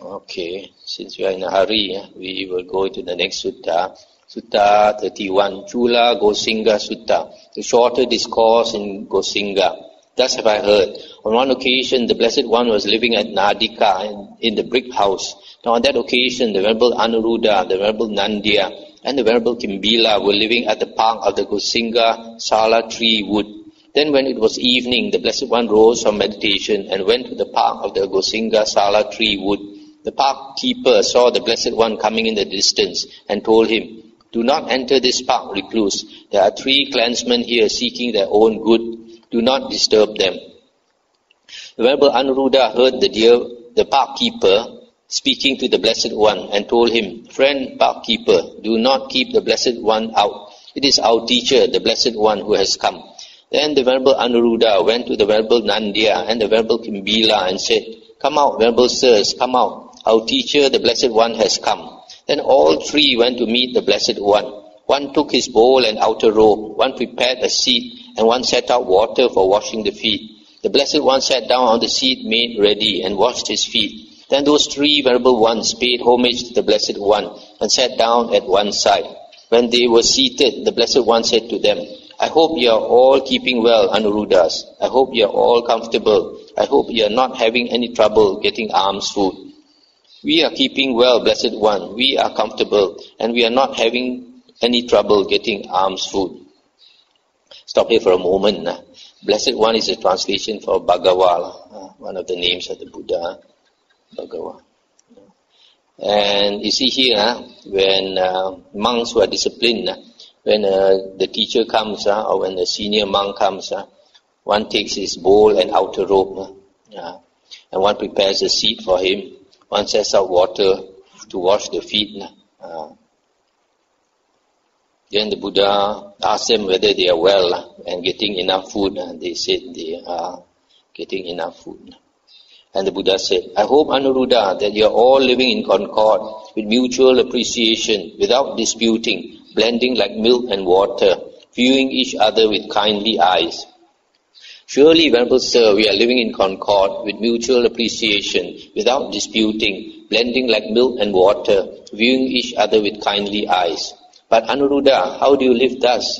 Okay, since we are in a hurry, we will go to the next sutta. Sutta 31, Culagosinga Sutta, the shorter discourse in Gosinga. Thus have I heard. On one occasion, the Blessed One was living at Nadika in the brick house. Now on that occasion, the Venerable Anuruddha, the Venerable Nandya, and the Venerable Kimbila were living at the park of the Gosinga Sala tree wood. Then when it was evening, the Blessed One rose from meditation and went to the park of the Gosinga Sala tree wood. The park keeper saw the Blessed One coming in the distance and told him, "Do not enter this park, recluse. There are 3 clansmen here seeking their own good. Do not disturb them." The Venerable Anuruddha heard the park keeper speaking to the Blessed One and told him, "Friend park keeper, do not keep the Blessed One out. It is our teacher, the Blessed One, who has come." Then the Venerable Anuruddha went to the Venerable Nandya and the Venerable Kimbila and said, "Come out, Venerable Sirs, come out. Our teacher, the Blessed One, has come." Then all 3 went to meet the Blessed One. One took his bowl and outer robe, one prepared a seat, and one set out water for washing the feet. The Blessed One sat down on the seat made ready and washed his feet. Then those 3 Venerable Ones paid homage to the Blessed One and sat down at one side. When they were seated, the Blessed One said to them, "I hope you are all keeping well, Anuruddhas. I hope you are all comfortable. I hope you are not having any trouble getting alms food." "We are keeping well, Blessed One. We are comfortable, and we are not having any trouble getting alms food." Stop here for a moment. Blessed One is a translation for Bhagawa, one of the names of the Buddha, Bhagawa. And you see here, when monks who are disciplined, when the teacher comes, or when the senior monk comes, one takes his bowl and outer robe, and one prepares a seat for him. One sets out water to wash the feet. Then the Buddha asked them whether they are well and getting enough food. They said they are getting enough food. And the Buddha said, "I hope, Anuruddha, that you are all living in concord with mutual appreciation, without disputing, blending like milk and water, viewing each other with kindly eyes." Surely, Venerable Sir, we are living in concord with mutual appreciation, without disputing, blending like milk and water, viewing each other with kindly eyes. But Anuruddha, how do you live thus?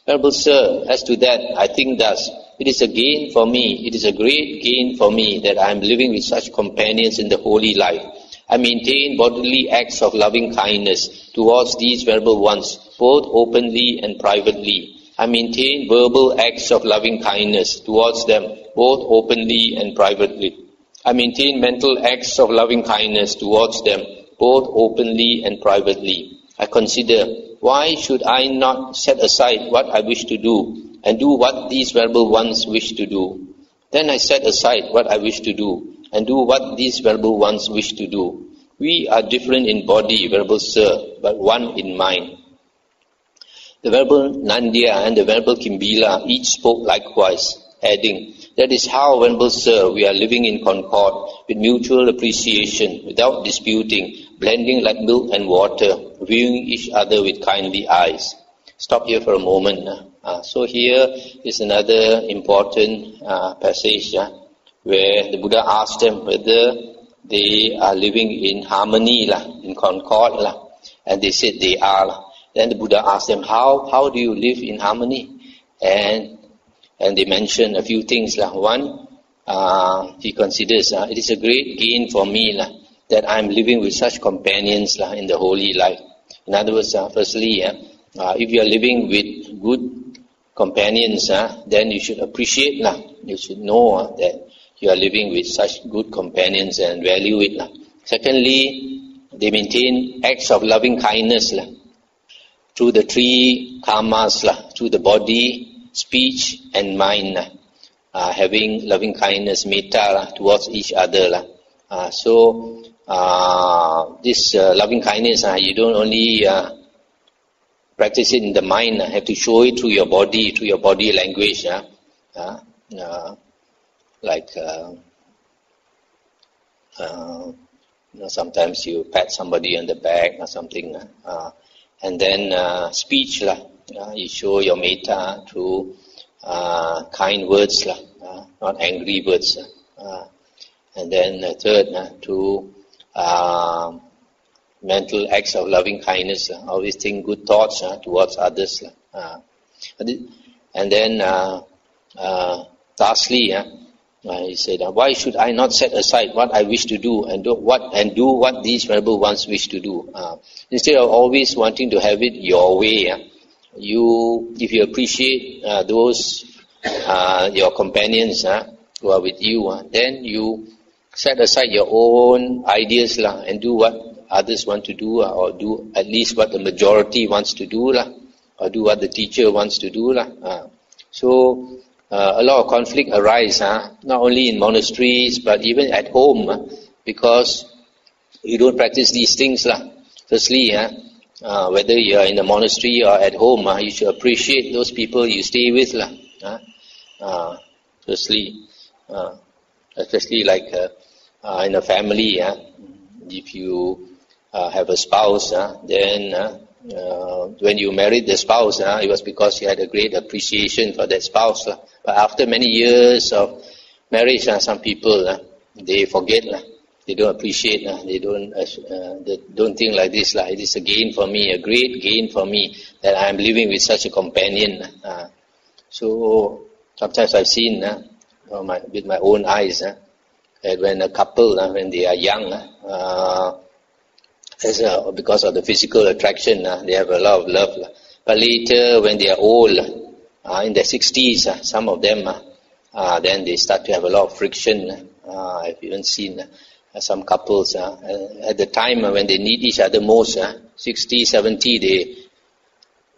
Venerable Sir, as to that, I think thus. It is a gain for me, it is a great gain for me that I am living with such companions in the holy life. I maintain bodily acts of loving kindness towards these Venerable Ones, both openly and privately. I maintain verbal acts of loving kindness towards them, both openly and privately. I maintain mental acts of loving kindness towards them, both openly and privately. I consider, why should I not set aside what I wish to do, and do what these Venerable Ones wish to do? Then I set aside what I wish to do, and do what these Venerable Ones wish to do. We are different in body, Venerable Sir, but one in mind. The Venerable Nandya and the Venerable Kimbila each spoke likewise, adding, "That is how, Venerable Sir, we are living in concord, with mutual appreciation, without disputing, blending like milk and water, viewing each other with kindly eyes." Stop here for a moment. So here is another important passage where the Buddha asked them whether they are living in harmony, in concord, and they said they are. Then the Buddha asked them, how do you live in harmony? And they mentioned a few things. One, he considers, it is a great gain for me that I am living with such companions in the holy life. In other words, firstly, if you are living with good companions, then you should appreciate, you should know that you are living with such good companions and value it. Secondly, they maintain acts of loving kindness through the 3 karmas, through the body, speech and mind, having loving kindness, metta towards each other. So this loving kindness, you don't only practice it in the mind, have to show it through your body language. Sometimes you pat somebody on the back or something. And then speech, you show your metta through kind words, not angry words. And then third, to mental acts of loving kindness. Always think good thoughts towards others. And then lastly, he said, why should I not set aside what I wish to do and do what these venerable ones wish to do? Instead of always wanting to have it your way, if you appreciate those your companions who are with you, then you set aside your own ideas and do what others want to do, or do at least what the majority wants to do, or do what the teacher wants to do. So a lot of conflict arise, not only in monasteries but even at home, because you don't practice these things. Firstly, whether you are in a monastery or at home, you should appreciate those people you stay with. Firstly, especially like in a family, if you have a spouse, then when you married the spouse, it was because you had a great appreciation for that spouse. But after many years of marriage, some people, they forget, they don't appreciate, they don't think like this. It is a gain for me, a great gain for me, that I am living with such a companion. So sometimes I've seen with my own eyes that when a couple, when they are young, because of the physical attraction, they have a lot of love. But later, when they are old, in their 60s, some of them, then they start to have a lot of friction. I've even seen some couples, at the time when they need each other most, 60, 70,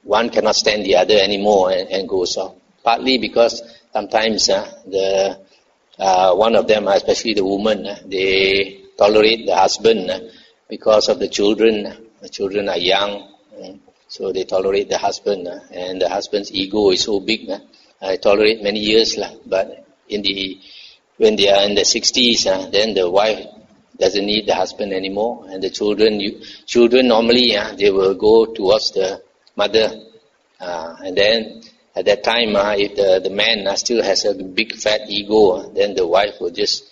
one cannot stand the other anymore and goes off. Partly because sometimes one of them, especially the woman, they tolerate the husband because of the children. The children are young, so they tolerate the husband, and the husband's ego is so big. I tolerate many years, but when they are in the 60s, then the wife doesn't need the husband anymore, and the children normally they will go towards the mother, and then at that time, if the man still has a big fat ego, then the wife will just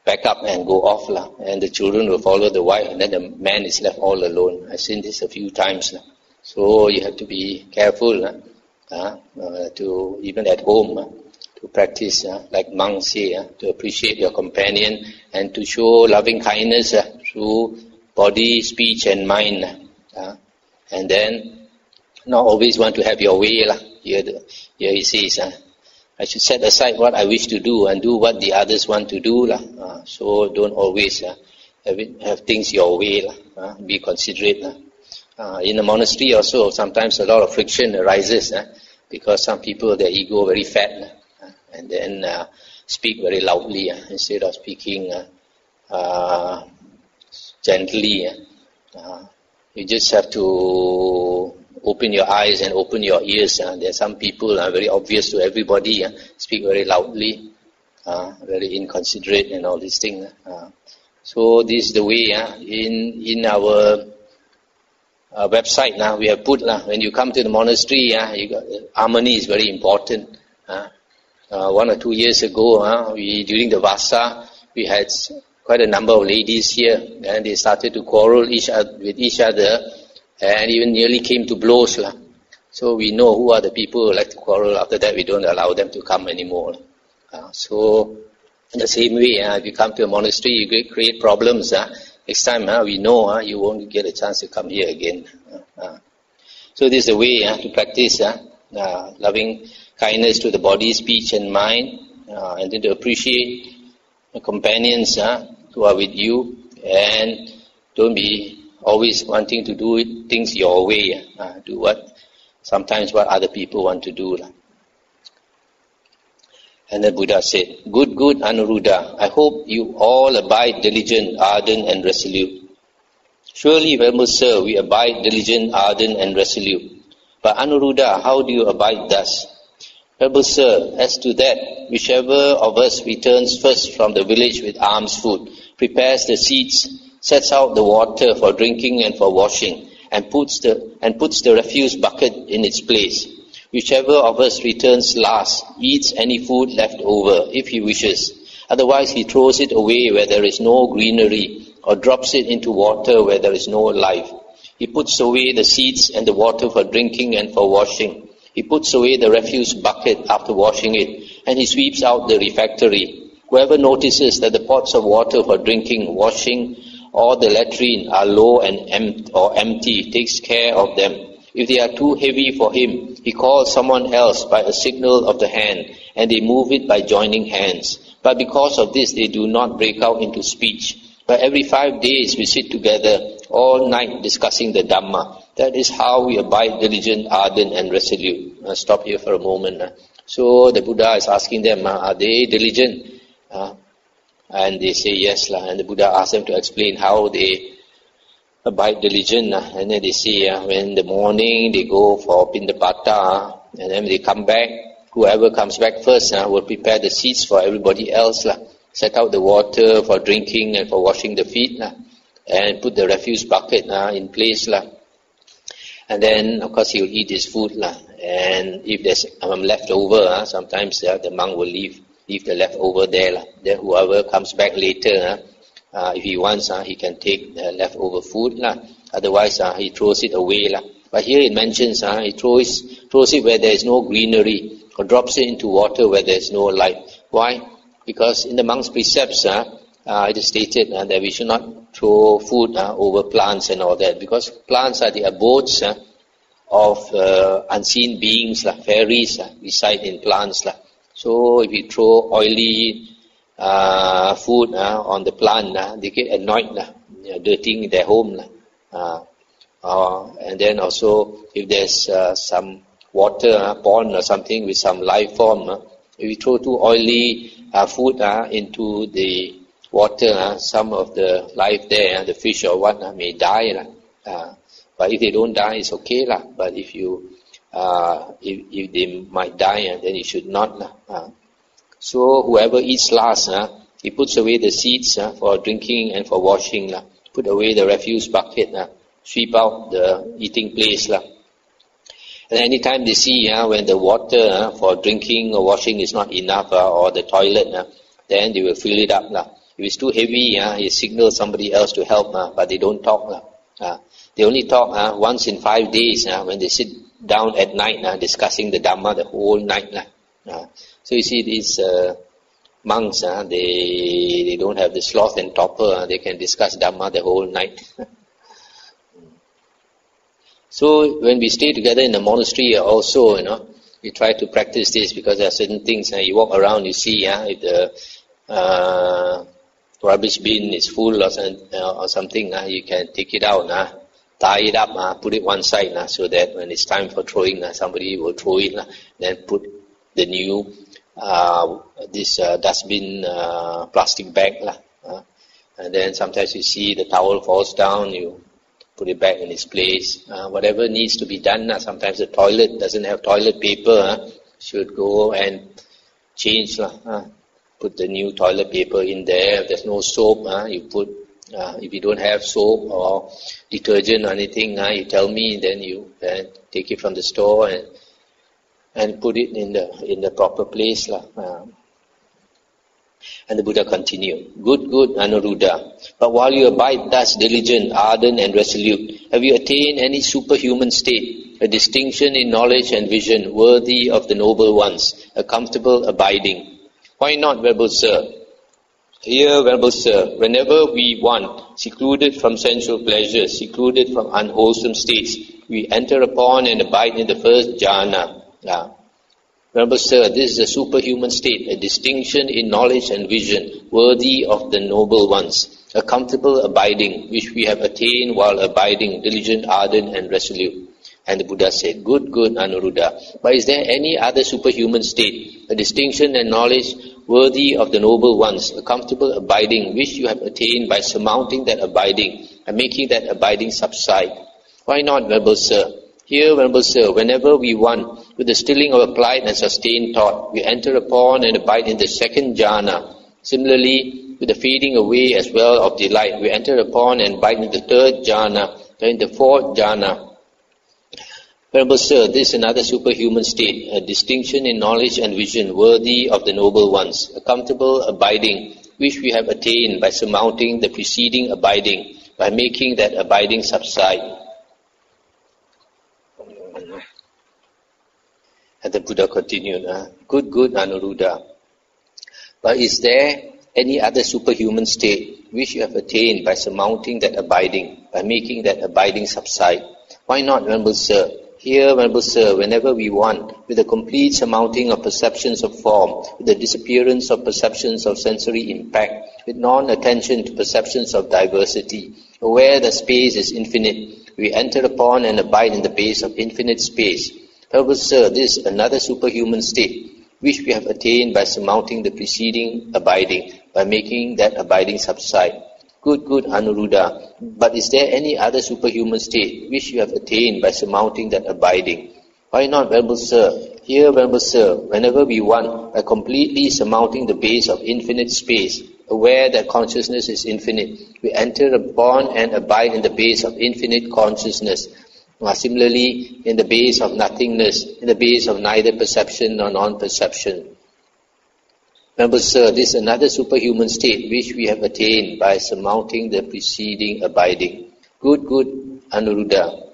pack up and go off, and the children will follow the wife, and then the man is left all alone. I've seen this a few times. So you have to be careful to even at home to practice, like monks say, to appreciate your companion and to show loving kindness through body, speech and mind. And then not always want to have your way. Here he says, I should set aside what I wish to do and do what the others want to do. So don't always have things your way. Be considerate. In a monastery also, sometimes a lot of friction arises because some people, their ego very fat, and then speak very loudly instead of speaking gently. You just have to open your eyes and open your ears. There are some people very obvious to everybody, speak very loudly, very inconsiderate and all these things. So this is the way in our website now we have put, when you come to the monastery, harmony is very important. 1 or 2 years ago, during the Vasa, we had quite a number of ladies here, and they started to quarrel with each other, and even nearly came to blows. So we know who are the people who like to quarrel. After that, we don't allow them to come anymore. So in the same way, if you come to a monastery, you create problems. Next time, we know you won't get a chance to come here again. So this is the way to practice loving kindness to the body, speech and mind, and then to appreciate the companions who are with you, and don't be always wanting to do things your way. Do sometimes what other people want to do. And then Buddha said, good, Anuruddha, I hope you all abide diligent, ardent and resolute. Surely, Venerable Sir, we abide diligent, ardent and resolute. But Anuruddha, how do you abide thus? Venerable Sir, as to that, whichever of us returns first from the village with alms food, prepares the seats, sets out the water for drinking and for washing, and puts the refuse bucket in its place. Whichever of us returns last eats any food left over, if he wishes. Otherwise he throws it away where there is no greenery, or drops it into water where there is no life. He puts away the seeds and the water for drinking and for washing. He puts away the refuse bucket after washing it, and he sweeps out the refectory. Whoever notices that the pots of water for drinking, washing, or the latrine are low and empty, takes care of them. If they are too heavy for him, he calls someone else by a signal of the hand, and they move it by joining hands. But because of this, they do not break out into speech. But every 5 days we sit together all night discussing the Dhamma. That is how we abide diligent, ardent and resolute. I'll stop here for a moment. So the Buddha is asking them, are they diligent? And they say yes. And the Buddha asks them to explain how they abide diligent. And then they say, when in the morning they go for Pindapata, and then they come back, whoever comes back first will prepare the seats for everybody else. Set out the water for drinking and for washing the feet, and put the refuse bucket in place. And then, of course, he will eat his food. And if there's leftover, sometimes the monk will leave the leftover there. Then whoever comes back later, if he wants, he can take the leftover food. Otherwise, he throws it away. But here it mentions he throws it where there is no greenery, or drops it into water where there is no light. Why? Because in the monk's precepts, it is stated that we should not throw food over plants and all that, because plants are the abodes of unseen beings, fairies reside in plants. So if you throw oily food on the plant, they get annoyed, dirtying their home. And then also if there's some water, pond or something with some life form, if you throw too oily food into the water, some of the life there, the fish or what, may die. But if they don't die, it's okay. But if if they might die, then you should not. So whoever eats last, he puts away the seeds for drinking and for washing. Put away the refuse bucket, sweep out the eating place. And anytime they see when the water for drinking or washing is not enough, or the toilet, then they will fill it up. If it's too heavy, he signals somebody else to help, but they don't talk. They only talk once in 5 days, when they sit down at night discussing the Dhamma the whole night. So you see these monks, they don't have the sloth and topper, they can discuss Dhamma the whole night. So when we stay together in the monastery also, we try to practice this, because there are certain things, you walk around, you see if the rubbish bin is full or something, you can take it out, tie it up, put it one side, so that when it's time for throwing, somebody will throw it, then put the new this dustbin plastic bag, and then sometimes you see the towel falls down, you put it back in its place. Whatever needs to be done. Sometimes the toilet doesn't have toilet paper, should go and change. Put the new toilet paper in there. If there's no soap, you put. If you don't have soap or detergent or anything, you tell me. Then you take it from the store and put it in the proper place. And the Buddha continued, Good, Anuruddha. But while you abide thus diligent, ardent and resolute, have you attained any superhuman state, a distinction in knowledge and vision worthy of the noble ones, a comfortable abiding? Why not, Venerable Sir? Here, Venerable Sir, whenever we want, secluded from sensual pleasures, secluded from unwholesome states, we enter upon and abide in the first jhana. Venerable Sir, this is a superhuman state, a distinction in knowledge and vision worthy of the noble ones, a comfortable abiding which we have attained while abiding diligent, ardent and resolute. And the Buddha said, Good, Anuruddha. But is there any other superhuman state, a distinction and knowledge worthy of the noble ones, a comfortable abiding which you have attained by surmounting that abiding and making that abiding subside? Why not, Venerable Sir? Here, Venerable Sir, whenever we want, with the stilling of applied and sustained thought, we enter upon and abide in the second jhana. Similarly, with the fading away as well of delight, we enter upon and abide in the third jhana, then in the fourth jhana. Venerable Sir, this is another superhuman state, a distinction in knowledge and vision worthy of the noble ones, a comfortable abiding which we have attained by surmounting the preceding abiding, by making that abiding subside. And the Buddha continued, good, Anuruddha. But is there any other superhuman state which you have attained by surmounting that abiding, by making that abiding subside? Why not, Venerable Sir? Here, Venerable Sir, whenever we want, with the complete surmounting of perceptions of form, with the disappearance of perceptions of sensory impact, with non-attention to perceptions of diversity, aware that space is infinite, we enter upon and abide in the base of infinite space. Venerable Sir, this is another superhuman state, which we have attained by surmounting the preceding abiding, by making that abiding subside. Good, Anuruddha. But is there any other superhuman state which you have attained by surmounting that abiding? Why not, Venerable Sir? Here, Venerable Sir, whenever we want, by completely surmounting the base of infinite space, aware that consciousness is infinite, we enter upon and abide in the base of infinite consciousness. Similarly, in the base of nothingness, in the base of neither perception nor non-perception. Venerable Sir, this is another superhuman state which we have attained by surmounting the preceding abiding. Good, Anuruddha.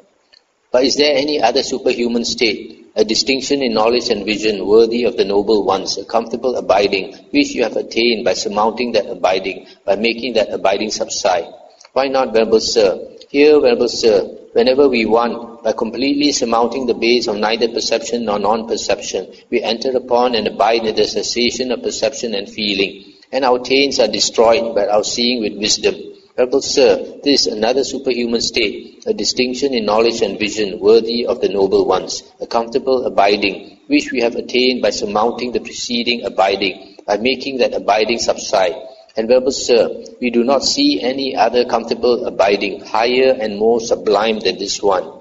But is there any other superhuman state, a distinction in knowledge and vision worthy of the noble ones, a comfortable abiding which you have attained by surmounting that abiding, by making that abiding subside? Why not, Venerable Sir? Here, Venerable Sir, whenever we want, by completely surmounting the base of neither perception nor non-perception, we enter upon and abide in the cessation of perception and feeling, and our taints are destroyed by our seeing with wisdom. Venerable Sir, this is another superhuman state, a distinction in knowledge and vision worthy of the noble ones, a comfortable abiding, which we have attained by surmounting the preceding abiding, by making that abiding subside. And Venerable Sir, we do not see any other comfortable abiding higher and more sublime than this one.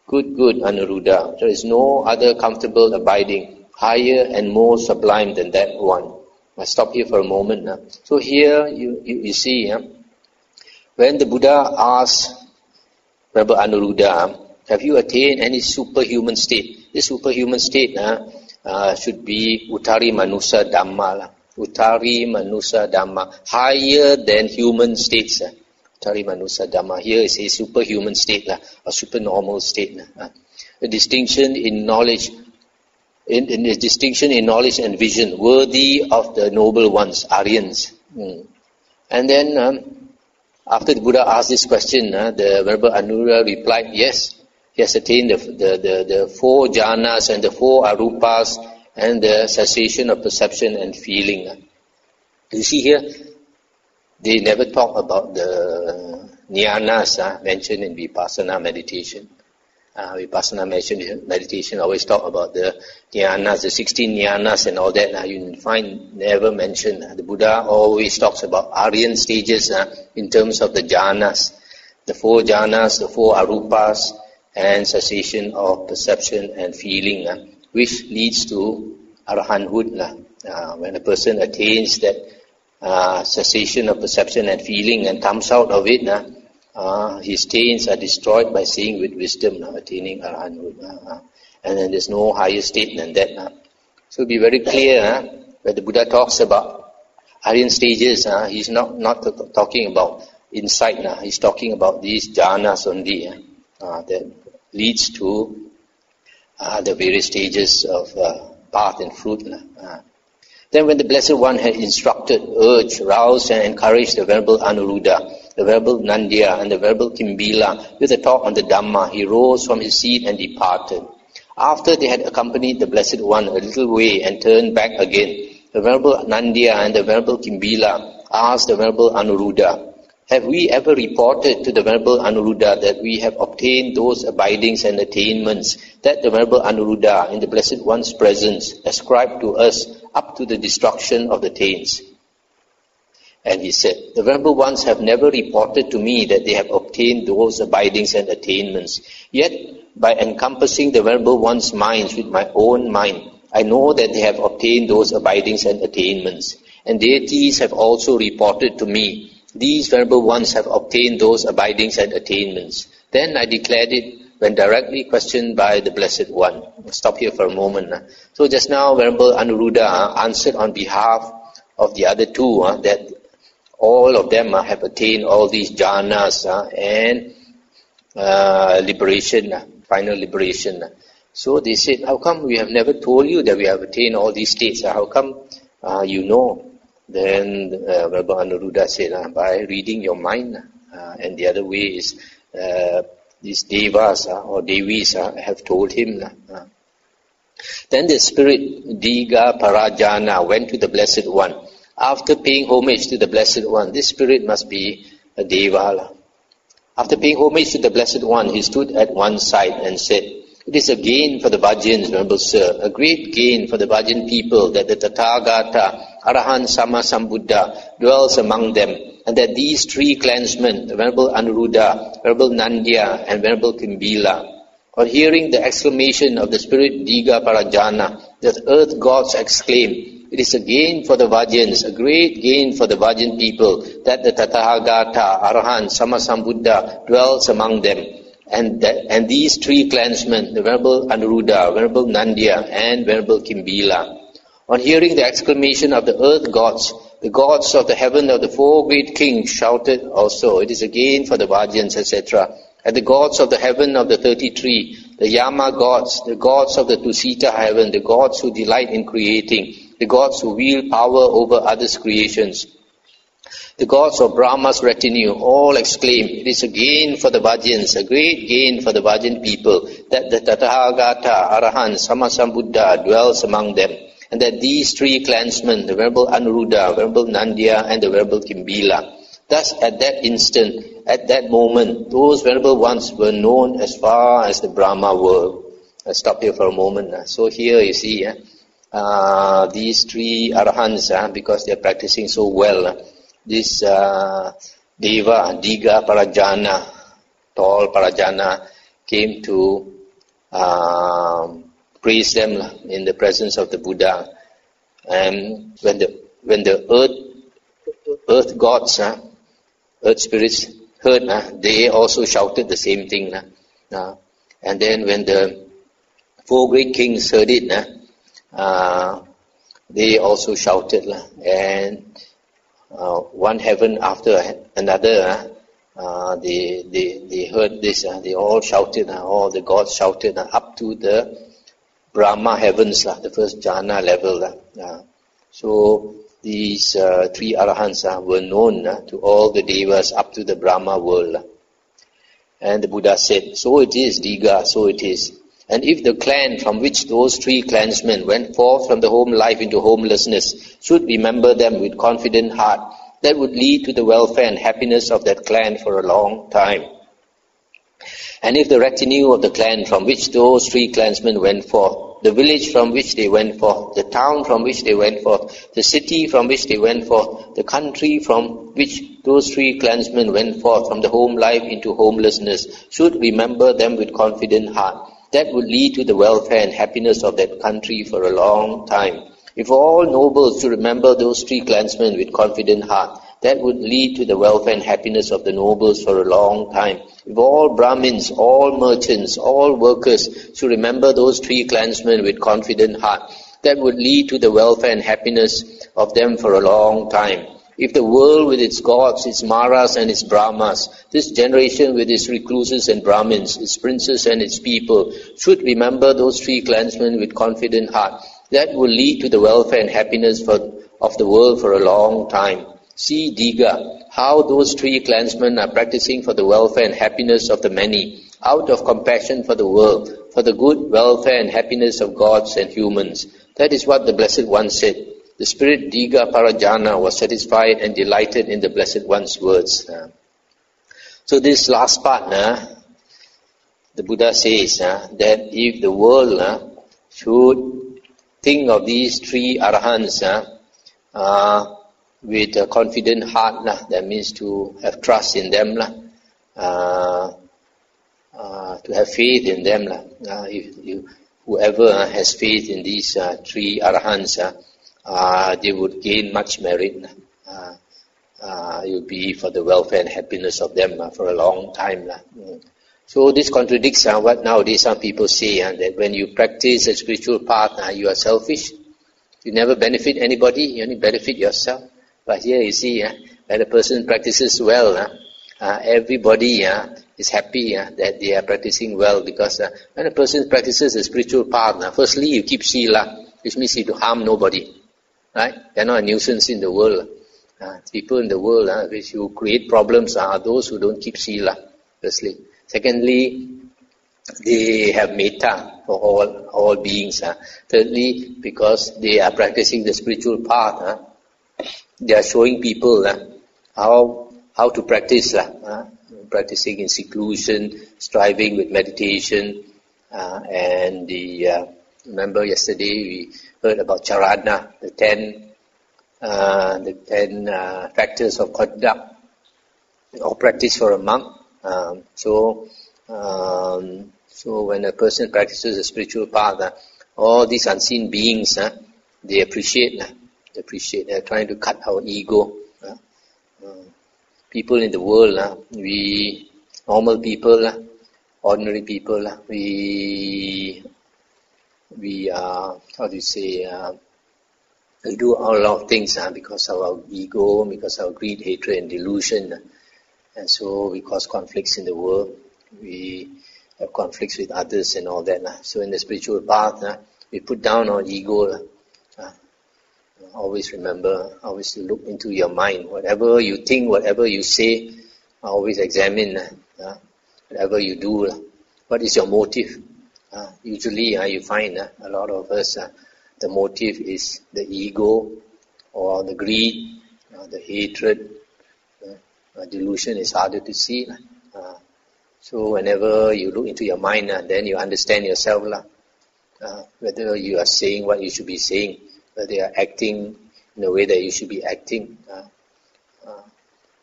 Good, Anuruddha. There is no other comfortable abiding higher and more sublime than that one. I stop here for a moment. So here you see, when the Buddha asked Venerable Anuruddha, have you attained any superhuman state? This superhuman state should be Uttari Manusa Dhamma. Uttari Manusa Dhamma, higher than human states. Uttari Manusa Dhamma, here is a superhuman state, a supernormal state. A distinction in knowledge, in a distinction in knowledge and vision, worthy of the noble ones, Aryans. And then, after the Buddha asked this question, the Venerable Anuruddha replied, yes, he has attained the four jhanas and the four arupas, and the cessation of perception and feeling. You see here, they never talk about the jhanas mentioned in Vipassana meditation. Vipassana meditation always talk about the jhanas, the 16 jhanas and all that. You find never mentioned. The Buddha always talks about Aryan stages in terms of the jhanas. The four jhanas, the four arupas, and cessation of perception and feeling. Which leads to arahanthood. When a person attains that cessation of perception and feeling and comes out of it, his taints are destroyed by seeing with wisdom, attaining arahanthood. And then there's no higher state than that. So be very clear, when the Buddha talks about Aryan stages, he's not talking about insight. He's talking about these jhanas only that leads to the various stages of path and fruit. Then when the Blessed One had instructed, urged, roused and encouraged the Venerable Anuruddha, the Venerable Nandya and the Venerable Kimbila with a talk on the Dhamma, he rose from his seat and departed. After they had accompanied the Blessed One a little way and turned back again, the Venerable Nandya and the Venerable Kimbila asked the Venerable Anuruddha, have we ever reported to the Venerable Anuruddha that we have obtained those abidings and attainments that the Venerable Anuruddha in the Blessed One's presence ascribed to us up to the destruction of the taints? And he said, the Venerable Ones have never reported to me that they have obtained those abidings and attainments. Yet, by encompassing the Venerable One's minds with my own mind, I know that they have obtained those abidings and attainments. And deities have also reported to me, these Venerable Ones have obtained those abidings and attainments. Then I declared it when directly questioned by the Blessed One. Stop here for a moment. So just now, Venerable Anuruddha answered on behalf of the other two that all of them have attained all these jhanas and liberation, final liberation. So they said, how come we have never told you that we have attained all these states? How come you know? Then Venerable Anuruddha said, by reading your mind. And the other way is these devas or devis have told him. Then the spirit Diga Parajana went to the Blessed One. After paying homage to the Blessed One, this spirit must be a deva. After paying homage to the Blessed One, he stood at one side and said, it is a gain for the Bhajans, Venerable Sir, a great gain for the Bhajan people that the Tathagata, Arahan Sama Sambuddha dwells among them, and that these three clansmen, the Venerable Anuruddha, Venerable Nandya, and Venerable Kimbila, on hearing the exclamation of the spirit Diga Parajana, the earth gods exclaim, it is a gain for the Vajans, a great gain for the Vajan people, that the Tathagata, Arahan, Sama Sambuddha dwells among them, and these three clansmen, the Venerable Anuruddha, Venerable Nandya, and Venerable Kimbila. On hearing the exclamation of the earth gods, the gods of the heaven of the four great kings shouted also, it is a gain for the Vajans, etc. And the gods of the heaven of the 33, the Yama gods, the gods of the Tusita heaven, the gods who delight in creating, the gods who wield power over others' creations, the gods of Brahma's retinue, all exclaim, it is a gain for the Vajans, a great gain for the Vajan people, that the Tathagata, Arahan, Sama Sambuddha dwells among them, and that these three clansmen, the Venerable Anuruddha, Venerable Nandya, and the Venerable Kimbila. Thus, at that instant, at that moment, those venerable ones were known as far as the Brahma world. I'll stop here for a moment. So here you see, these three Arahants, because they are practicing so well, this Deva, Diga Parajana, tall Parajana, came to praise them in the presence of the Buddha. And when the earth gods, earth spirits heard, they also shouted the same thing. And then when the four great kings heard it, they also shouted. And one heaven after another, they heard this. They all shouted, all the gods shouted up to the Brahma heavens, the first jhana level. So these three Arahants were known to all the devas up to the Brahma world. And the Buddha said, so it is, Diga, so it is. And if the clan from which those three clansmen went forth from the home life into homelessness should remember them with confident heart, that would lead to the welfare and happiness of that clan for a long time. And if the retinue of the clan from which those three clansmen went forth, the village from which they went forth, the town from which they went forth, the city from which they went forth, the country from which those three clansmen went forth from the home life into homelessness, should remember them with confident heart, that would lead to the welfare and happiness of that country for a long time. If all nobles should remember those three clansmen with confident heart, that would lead to the welfare and happiness of the nobles for a long time. If all Brahmins, all merchants, all workers should remember those three clansmen with confident heart, that would lead to the welfare and happiness of them for a long time. If the world with its gods, its Maras and its Brahmas, this generation with its recluses and Brahmins, its princes and its people, should remember those three clansmen with confident heart, that will lead to the welfare and happiness of the world for a long time. See, Diga, how those three clansmen are practicing for the welfare and happiness of the many, out of compassion for the world, for the good welfare and happiness of gods and humans. That is what the Blessed One said. The spirit Diga Parajana was satisfied and delighted in the Blessed One's words. So this last part, the Buddha says that if the world should think of these three Arahants with a confident heart, that means to have trust in them, to have faith in them. Whoever has faith in these three Arahants, they would gain much merit. It will be for the welfare and happiness of them for a long time. So this contradicts what nowadays some people say, that when you practice a spiritual path, you are selfish. You never benefit anybody, you only benefit yourself. But here you see, when a person practices well, everybody is happy that they are practicing well, because when a person practices a spiritual path, firstly you keep sila, which means you don't harm nobody. Right? They are not a nuisance in the world. People in the world which who create problems are those who don't keep sila, firstly. Secondly, they have metta for all beings. Thirdly, because they are practicing the spiritual path, they are showing people how to practice, practicing in seclusion, striving with meditation, and remember yesterday we heard about charana, the 10 factors of conduct or practice for a monk. So when a person practices a spiritual path, all these unseen beings, they appreciate. They are trying to cut our ego. People in the world, we normal people, ordinary people, we how do you say? We do a lot of things because of our ego, because of our greed, hatred, and delusion, and so we cause conflicts in the world. We have conflicts with others and all that. So in the spiritual path, we put down our ego. Always remember, always look into your mind. Whatever you think, whatever you say, always examine. Whatever you do, what is your motive? Usually you find a lot of us, the motive is the ego or the greed, the hatred. Delusion is harder to see. So whenever you look into your mind, then you understand yourself, whether you are saying what you should be saying, whether you are acting in a way that you should be acting.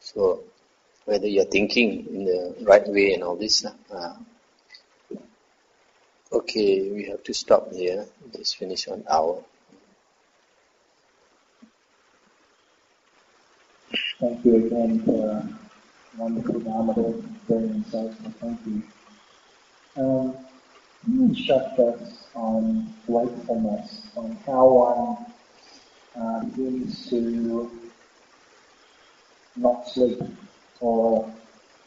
So whether you are thinking in the right way and all this. Okay, we have to stop here. Just finish 1 hour. Thank you again for a wonderful Dhammavuddho, very insightful. Thank you. Can you instruct us on wakefulness, on how one begins to not sleep or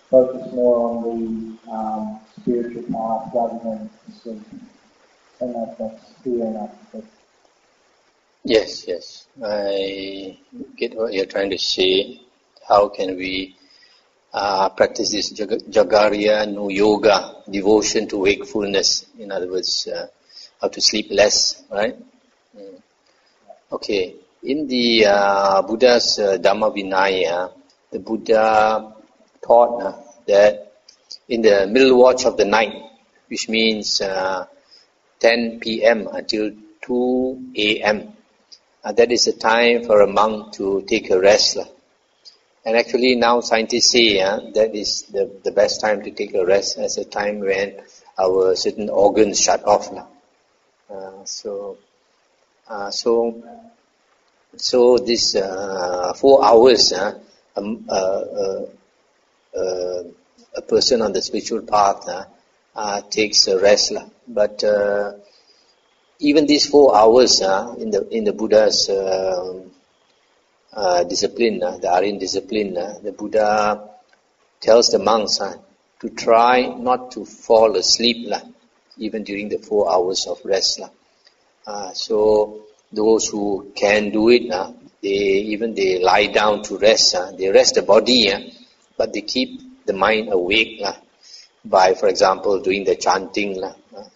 focus more on the spiritual path rather than sleep? I don't know if that's clear enough. But Yes. I get what you're trying to say. How can we practice this Jagarya Nu Yoga, devotion to wakefulness? In other words, how to sleep less, right? Okay. In the Buddha's Dhammavinaya, the Buddha taught that in the middle watch of the night, which means 10 p.m. until 2 a.m., that is a time for a monk to take a rest. And actually now scientists say that is the best time to take a rest, as a time when our certain organs shut off. So this 4 hours, a person on the spiritual path takes a rest. But even these 4 hours in the Buddha's discipline, the Aryan discipline, the Buddha tells the monks to try not to fall asleep even during the 4 hours of rest. So those who can do it, they lie down to rest. They rest the body, but they keep the mind awake by, for example, doing the chanting,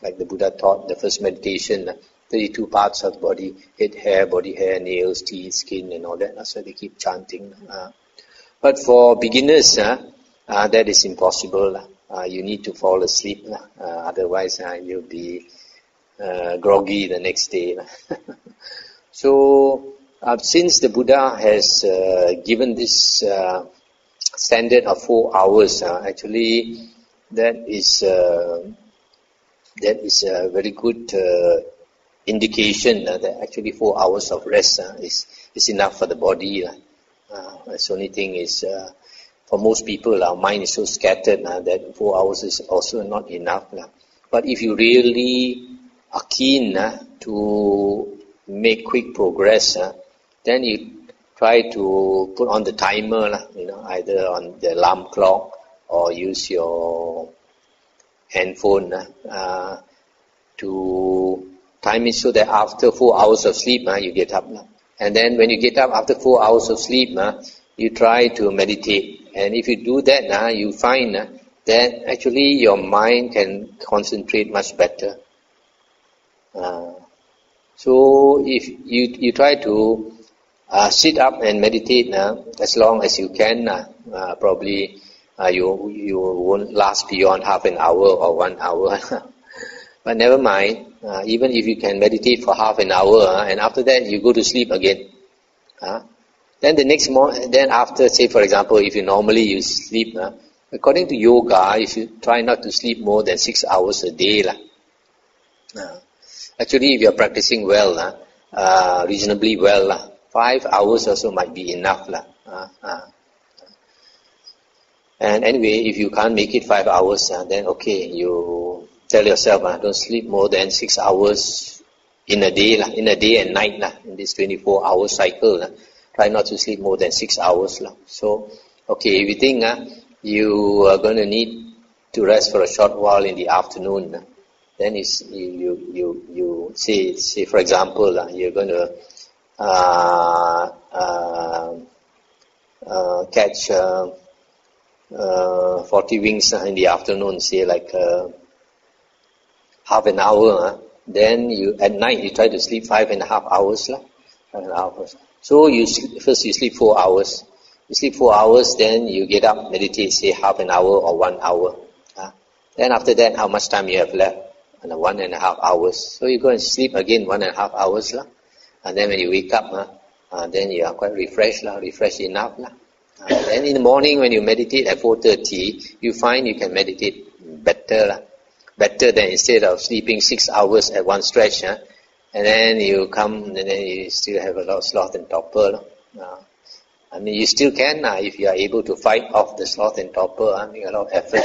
like the Buddha taught the first meditation, 32 parts of the body, head, hair, body hair, nails, teeth, skin, and all that. So they keep chanting. But for beginners, that is impossible. You need to fall asleep. Otherwise, you'll be groggy the next day. So, since the Buddha has given this standard of 4 hours, actually, that is a very good indication that actually 4 hours of rest is enough for the body. The only thing is for most people, our mind is so scattered that 4 hours is also not enough. But if you really are keen to make quick progress, then you try to put on the timer, either on the alarm clock or use your handphone to time it so that after 4 hours of sleep, you get up. And then when you get up after 4 hours of sleep, you try to meditate. And if you do that, you find that actually your mind can concentrate much better. So if you try to sit up and meditate as long as you can, probably you won't last beyond half an hour or 1 hour. But never mind, even if you can meditate for half an hour, and after that you go to sleep again. Then the next morning, then after, say for example, if you normally sleep, according to yoga, you should try not to sleep more than 6 hours a day. Actually, if you are practicing well, reasonably well, 5 hours also might be enough. And anyway, if you can't make it 5 hours, then okay, you tell yourself, don't sleep more than 6 hours in a day and night, in this 24-hour cycle. Try not to sleep more than 6 hours. So, okay, if you think you are going to need to rest for a short while in the afternoon, then you say for example, you're going to catch 40 wings in the afternoon, say like half an hour. Then at night you try to sleep 5.5 hours. 5.5 hours. So first you sleep 4 hours. You sleep 4 hours, then you get up, meditate, say half an hour or 1 hour. Then after that, how much time you have left? 1.5 hours. So you go and sleep again 1.5 hours. And then when you wake up, then you are quite refreshed enough. Then in the morning when you meditate at 4:30, you find you can meditate better than instead of sleeping 6 hours at one stretch. And then you come and then you still have a lot of sloth and torpor. I mean, you still can, if you are able to fight off the sloth and torpor, make a lot of effort,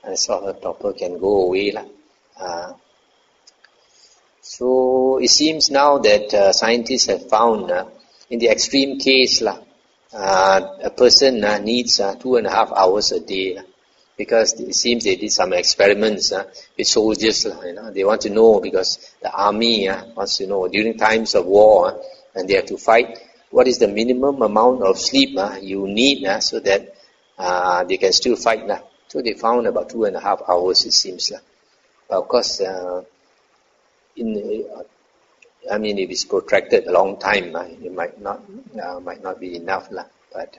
and sloth and torpor can go away. So it seems now that scientists have found, in the extreme case, a person needs 2.5 hours a day. Because it seems they did some experiments with soldiers. They want to know, because the army wants to know during times of war, and they have to fight, what is the minimum amount of sleep you need so that they can still fight. So they found about 2.5 hours, it seems. But of course, if it's protracted a long time, it might not be enough. But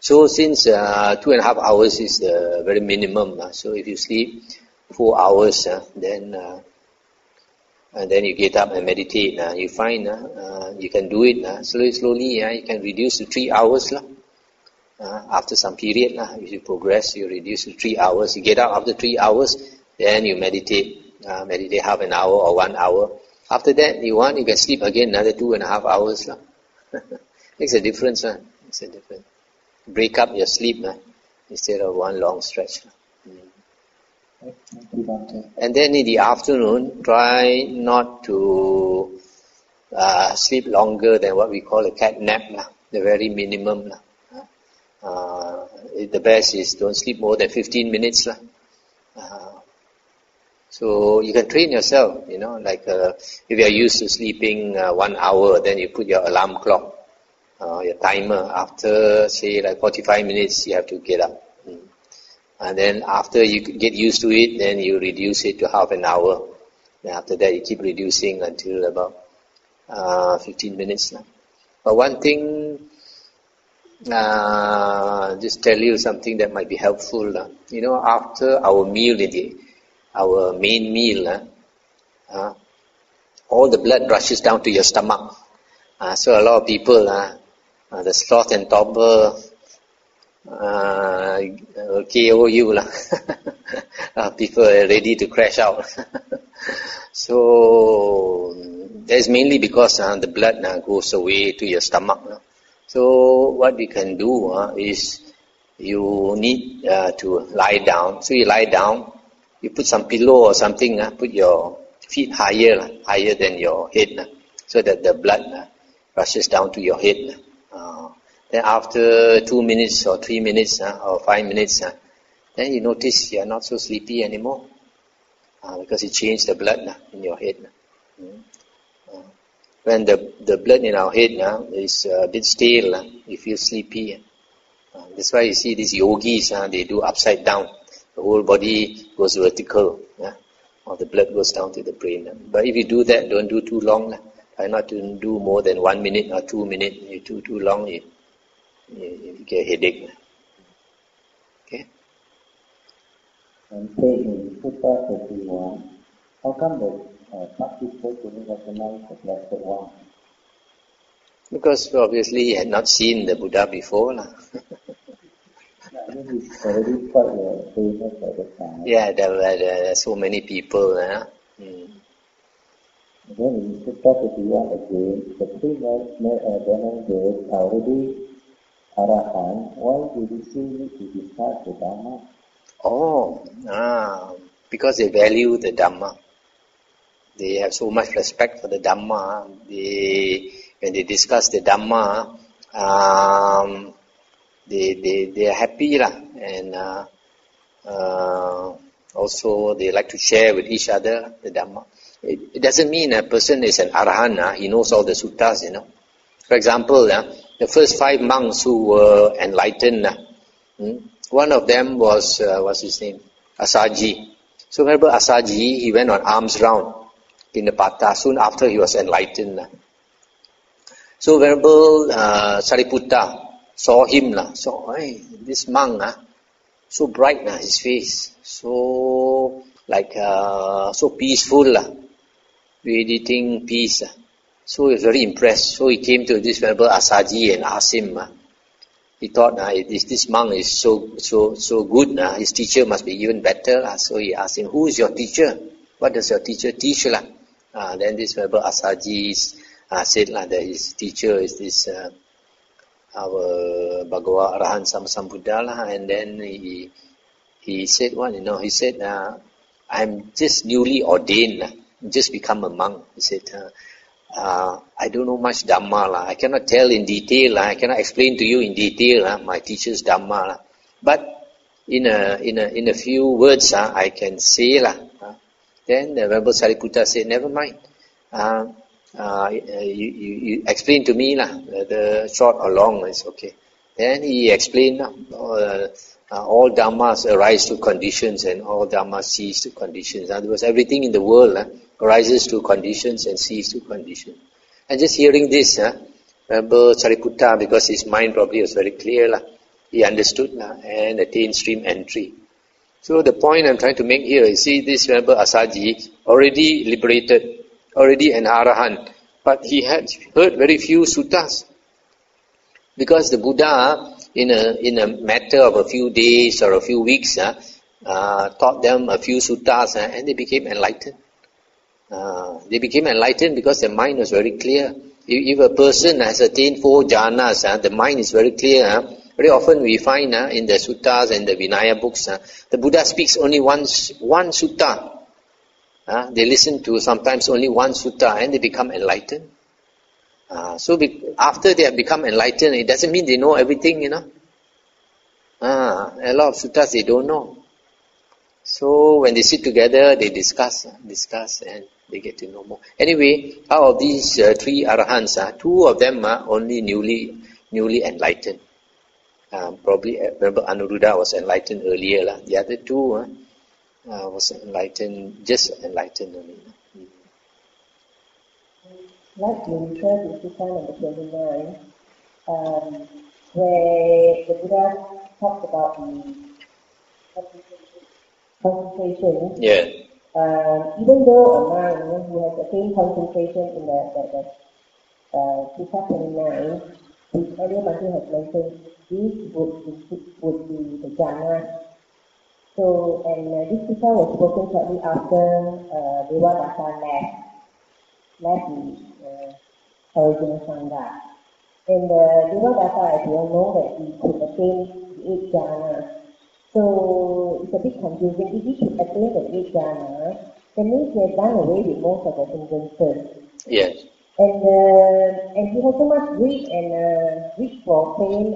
so since 2.5 hours is the very minimum, so if you sleep 4 hours, then you get up and meditate, you find you can do it slowly. You can reduce to 3 hours. After some period, if you progress, you reduce to 3 hours. You get up after 3 hours, then you meditate half an hour or 1 hour. After that, you can sleep again another 2.5 hours. Makes a difference. Break up your sleep instead of one long stretch. And then in the afternoon, try not to sleep longer than what we call a cat nap, the very minimum. The best is don't sleep more than 15 minutes. So you can train yourself, like if you are used to sleeping 1 hour, then you put your alarm clock, your timer. After, say, like 45 minutes, you have to get up. And then after you get used to it, then you reduce it to half an hour. Then after that, you keep reducing until about 15 minutes. But one thing, just tell you something that might be helpful. After our meal, our main meal, all the blood rushes down to your stomach. So a lot of people, the sloth and torpor will KO you. People are ready to crash out. So that's mainly because the blood goes away to your stomach. So what we can do is you need to lie down. So you lie down, you put some pillow or something, put your feet higher than your head, so that the blood rushes down to your head. Then after 2 minutes or 3 minutes or 5 minutes, then you notice you are not so sleepy anymore, because it changed the blood in your head. When the blood in our head is a bit stale, you feel sleepy. That's why you see these yogis, they do upside down. The whole body goes vertical, or the blood goes down to the brain. But if you do that, don't do too long. Try not to do more than 1 minute or 2 minutes. If you do too long, you get a headache. Okay? And taking Sutta 31, how come the practice to recognize the blessed one? Because obviously he had not seen the Buddha before. He's already quite famous at the time. Yeah, there were so many people. Then in Sutta 31 again, the three Dhammavuddhos are already Arahant. Why did he still need to discuss the Dhamma? Because they value the Dhamma. They have so much respect for the Dhamma. When they discuss the Dhamma, they are happy and also they like to share with each other the Dhamma. It doesn't mean a person is an Arahant, he knows all the suttas, For example, the first 5 monks who were enlightened, one of them was, what's his name? Asaji. So remember Asaji, he went on alms round in the Pata soon after he was enlightened. So Venerable Sariputta saw him, saw this monk, so bright, his face, so so peaceful, radiating peace. So he was very impressed. So he came to this Venerable Asaji and asked him. He thought this monk is so good, his teacher must be even better. So he asked him, who is your teacher? What does your teacher teach? Then this Venerable Asaji said that his teacher is this our Bhagava Arahant Sambuddha, and then he said what? He said, I'm just newly ordained, just become a monk. He said, I don't know much Dhamma. I cannot tell in detail. I cannot explain to you in detail my teacher's Dhamma. But in a few words, I can say. Then the Venerable Sariputta said, never mind. You explain to me, whether short or long, it's okay. Then he explained all dhammas arise to conditions and all dhammas cease to conditions. In other words, everything in the world arises to conditions and cease to conditions. And just hearing this, Venerable Sariputta, because his mind probably was very clear, he understood and attained stream entry. So the point I'm trying to make here is, see this Venerable Asaji, already liberated, already an Arahant, but he had heard very few suttas. Because the Buddha, in a matter of a few days or a few weeks, taught them a few suttas, and they became enlightened. They became enlightened because their mind was very clear. If a person has attained 4 jhanas, the mind is very clear. Very often we find in the suttas and the Vinaya books, the Buddha speaks only one sutta. They listen to sometimes only one sutta and they become enlightened. So after they have become enlightened, it doesn't mean they know everything, A lot of suttas they don't know. So when they sit together, they discuss and they get to know more. Anyway, out of these 3 Arahants, 2 of them are only newly enlightened. Probably remember Anuruddha was enlightened earlier. The other 2 was just enlightened only. Like to refer to Sutta number 29, where the Buddha talked about the concentration. Yeah. Even though a mind who has attained concentration in the Sutta 29, which earlier Bhante has mentioned, this would be the jhana. So, and this Sutta was spoken shortly after Devadatta left the original Sangha. And Devadatta, as we all know, that he could attain 8 jhana. So it's a bit confusing. If he should attain the 8 jhana, that means he has done away with most of the hindrances. Yes. And he has so much greed and greed for fame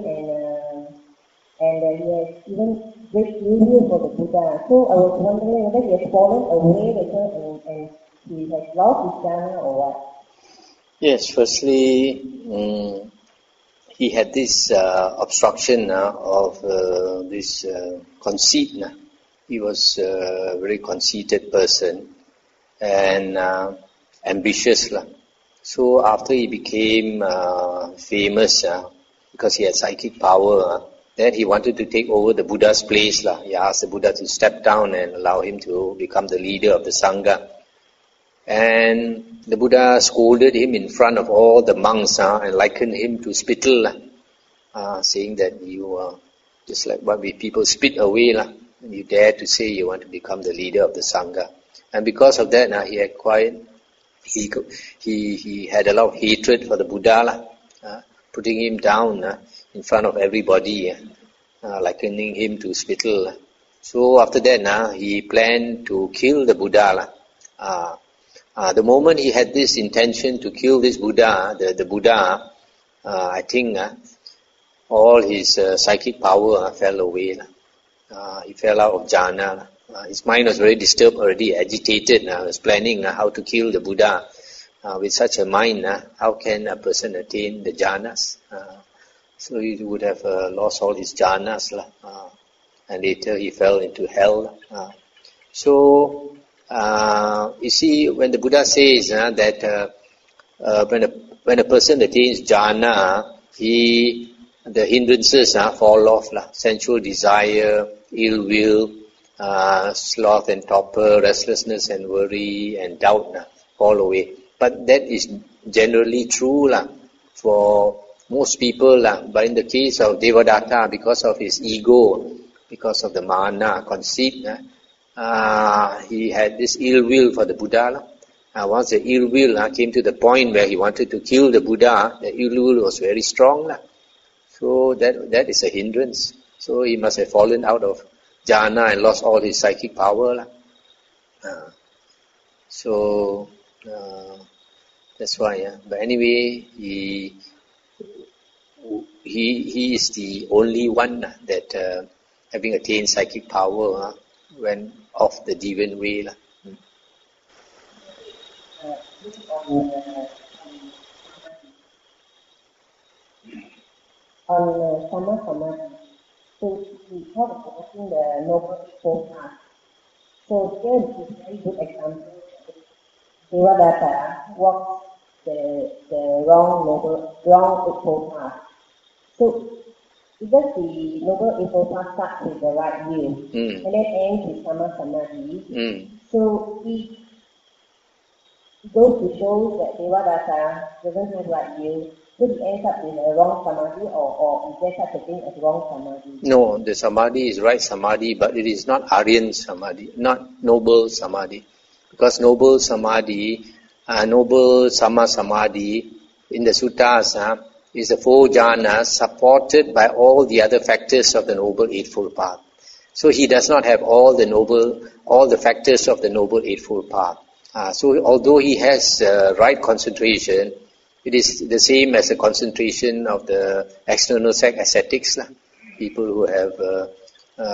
and he has even great review for the Buddha. So I was wondering whether he has fallen away later and he has lost his jhana or what? Yes, firstly, he had this obstruction of this conceit. He was a very conceited person and ambitious. So after he became famous, because he had psychic power, then he wanted to take over the Buddha's place. He asked the Buddha to step down and allow him to become the leader of the Sangha. And the Buddha scolded him in front of all the monks and likened him to spittle, saying that you are just like what people spit away, and you dare to say you want to become the leader of the Sangha. And because of that, he had a lot of hatred for the Buddha, putting him down in front of everybody, likening him to spittle. So after that, he planned to kill the Buddha. The moment he had this intention to kill this Buddha, the Buddha, I think all his psychic power fell away. He fell out of jhana. His mind was very disturbed already, agitated. He was planning how to kill the Buddha. With such a mind, how can a person attain the jhanas? So he would have lost all his jhanas. And later he fell into hell. So you see, when the Buddha says that when a person attains jhana, the hindrances fall off. Sensual desire, ill will, sloth and torpor, restlessness and worry and doubt fall away. But that is generally true for most people. But in the case of Devadatta, because of his ego, because of the mana, conceit, he had this ill will for the Buddha. Once the ill will came to the point where he wanted to kill the Buddha, the ill will was very strong. So that is a hindrance. So he must have fallen out of jhana and lost all his psychic power. So that's why. But anyway, he is the only one that having attained psychic power went off the deviant way. On Samadhi, so we talk about the Noble Eightfold Path. So here is a very good example. Devadatta walks the wrong Eightfold Path. So because the Noble Eightfold Path starts with the right view and then ends with Samadhi, so it goes to show that Devadatta doesn't have right view. So he ends up with a wrong samadhi, or is there such a thing as wrong samadhi? No, the samadhi is right samadhi, but it is not Aryan samadhi, not noble samadhi. Because noble samadhi, noble sama samadhi, in the suttas, is the 4 jhanas supported by all the other factors of the Noble Eightfold Path. So he does not have all the factors of the Noble Eightfold Path. So although he has right concentration, it is the same as the concentration of the external ascetics. People who have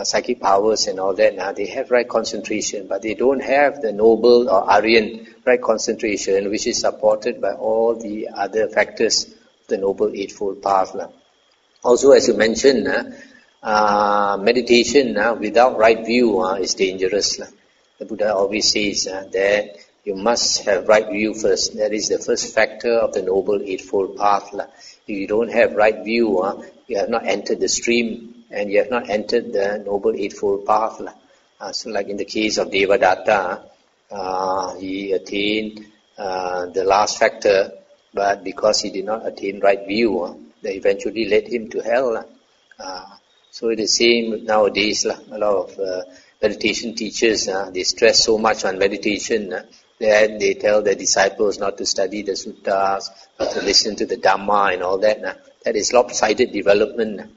psychic powers and all that, they have right concentration, but they don't have the noble or Aryan right concentration, which is supported by all the other factors of the Noble Eightfold Path. Also, as you mentioned, meditation without right view is dangerous. The Buddha always says that you must have right view first. That is the first factor of the Noble Eightfold Path. If you don't have right view, you have not entered the stream and you have not entered the Noble Eightfold Path. So like in the case of Devadatta, he attained the last factor, but because he did not attain right view, that eventually led him to hell. So it is the same nowadays. A lot of meditation teachers, they stress so much on meditation that they tell their disciples not to study the suttas, not to listen to the Dhamma and all that. That is lopsided development.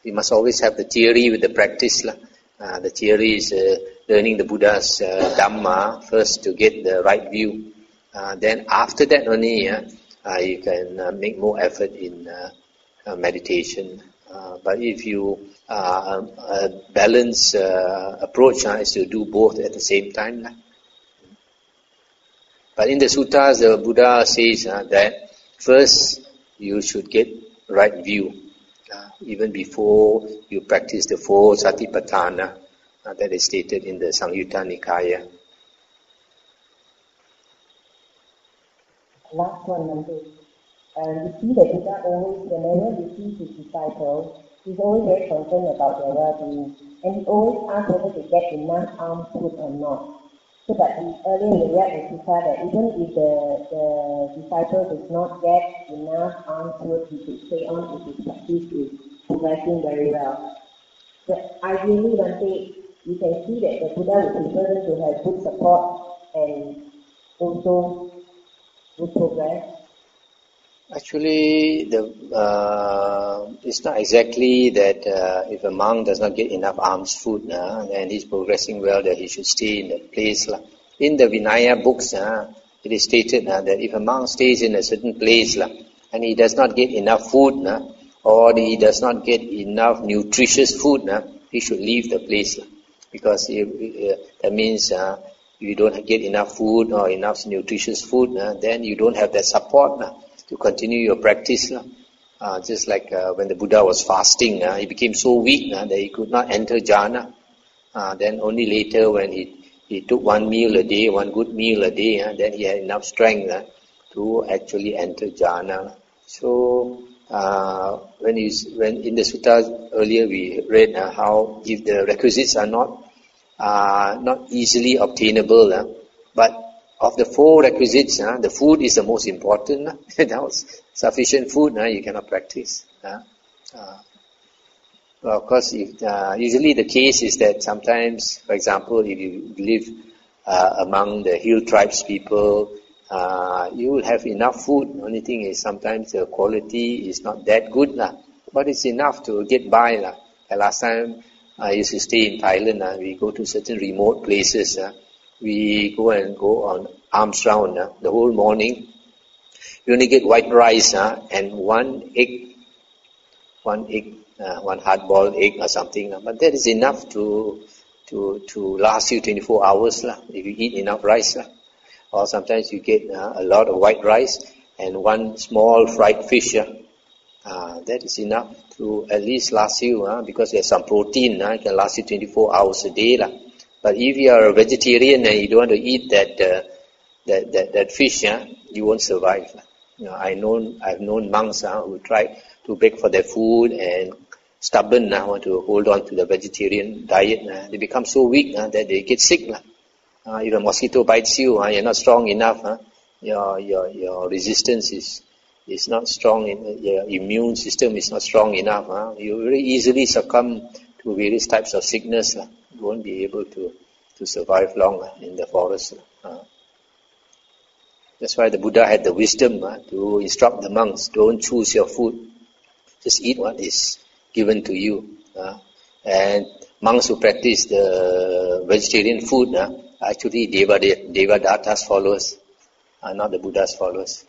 We must always have the theory with the practice. The theory is learning the Buddha's Dhamma first to get the right view. Then after that only you can make more effort in meditation. But if you balance approach is to do both at the same time. But in the suttas, the Buddha says that first you should get right view, even before you practice the 4 Satipatthana that is stated in the Samyutta Nikaya. Last one, Nandi. You see that Buddha always, whenever he sees his disciples, he's always very concerned about their well-being, and he always asks whether they get enough alms food or not. So, but earlier in the Riyad Sutta that even if the disciple does not get enough alms food, he should stay on if his practice is progressing very well. But ideally, one day you can see that the Buddha would prefer them to have good support and also good progress. Actually, it's not exactly that if a monk does not get enough alms food and he's progressing well, that he should stay in that place. In the Vinaya books, it is stated that if a monk stays in a certain place and he does not get enough food or he does not get enough nutritious food, he should leave the place. Because that means you don't get enough food or enough nutritious food, then you don't have that support to continue your practice. Just like when the Buddha was fasting, he became so weak that he could not enter jhana. Then only later when he took one meal a day, one good meal a day, then he had enough strength to actually enter jhana. So when in the sutta earlier we read how if the requisites are not easily obtainable, but of the 4 requisites, the food is the most important. Without sufficient food, you cannot practice. Well, of course, usually the case is that sometimes, for example, if you live among the hill tribes people, you will have enough food. The only thing is sometimes the quality is not that good, but it's enough to get by. Last time I used to stay in Thailand, we go to certain remote places. We go on alms round the whole morning. We only get white rice and one hard-boiled egg or something. But that is enough to last you 24 hours if you eat enough rice. Or sometimes you get a lot of white rice and one small fried fish. That is enough to at least last you because there's some protein. It can last you 24 hours a day. But if you are a vegetarian and you don't want to eat that fish, you won't survive. I've known monks who try to beg for their food and stubborn want to hold on to the vegetarian diet. They become so weak that they get sick. If a mosquito bites you, you're not strong enough. Your resistance is not strong. Your immune system is not strong enough. You very easily succumb to various types of sickness. You won't be able to survive long in the forest. That's why the Buddha had the wisdom to instruct the monks, don't choose your food. Just eat what is given to you. And monks who practice the vegetarian food are actually Devadatta's followers, not the Buddha's followers.